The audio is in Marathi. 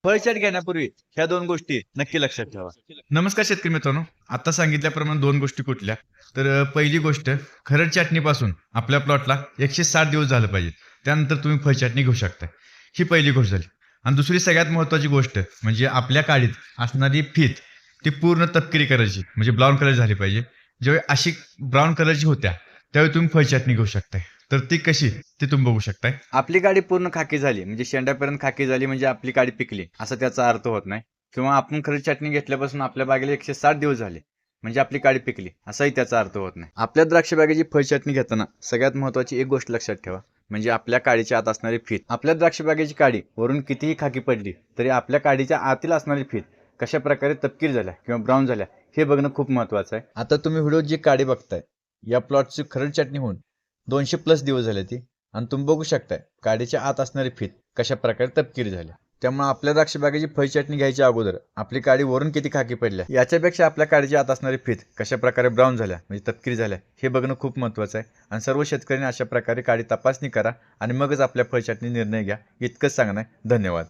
फळचाट घेण्यापूर्वी ह्या दोन गोष्टी नक्की लक्षात ठेवा. नमस्कार शेतकरी मित्रांनो, आता सांगितल्याप्रमाणे दोन गोष्टी कुठल्या तर पहिली गोष्ट, खरड चटणीपासून आपल्या प्लॉटला 160 दिवस झालं पाहिजे, त्यानंतर तुम्ही फळचटणी घेऊ शकता. ही पहिली गोष्ट झाली. आणि दुसरी सगळ्यात महत्त्वाची गोष्ट म्हणजे आपल्या काडीत असणारी फीत ती पूर्ण तपकिरी करायची, म्हणजे ब्राऊन कलर झाली पाहिजे. ज्यावेळी अशी ब्राऊन कलरची होत्या त्यावेळी तुम्ही फळचटणी घेऊ शकताय. तर ती कशी ते तुम्ही बघू शकताय. आपली गाडी पूर्ण खाकी झाली म्हणजे शेंड्यापर्यंत खाकी झाली म्हणजे आपली गाडी पिकली असा त्याचा अर्थ होत नाही. किंवा आपण खरड चटणी घेतल्यापासून आपल्या बागेला 160 दिवस झाले म्हणजे आपली काडी पिकली असाही त्याचा अर्थ होत नाही. आपल्या द्राक्ष बागेची फळचटणी घेताना सगळ्यात महत्त्वाची एक गोष्ट लक्षात ठेवा, म्हणजे आपल्या काडीच्या आत असणारी फीत. आपल्या द्राक्ष बागेची काडी वरून कितीही खाकी पडली तरी आपल्या काडीच्या आतील असणारी फीत कशा प्रकारे तपकीर झाल्या किंवा ब्राऊन झाल्या हे बघणं खूप महत्त्वाचं आहे. आता तुम्ही व्हिडिओ जी काडी बघताय या प्लॉटची खरड चटणी होऊन 200+ दिवस झाले ती, आणि तुम्ही बघू शकताय काडीच्या आत असणारी फीत कशा प्रकारे तपकीर झाल्या. त्यामुळे आपल्या द्राक्ष बागेची फळचटणी घ्यायच्या अगोदर आपली काडी वरून किती खाकी पडल्या याच्यापेक्षा आपल्या काडीच्या आत असणारी फीत कशा प्रकारे ब्राऊन झाल्या म्हणजे तपकीर झाल्या हे बघणं खूप महत्त्वाचं आहे. आणि सर्व शेतकऱ्यांनी अशा प्रकारे काडी तपासणी करा आणि मगच आपल्या फळचटणी निर्णय घ्या. इतकंच सांगणं आहे. धन्यवाद.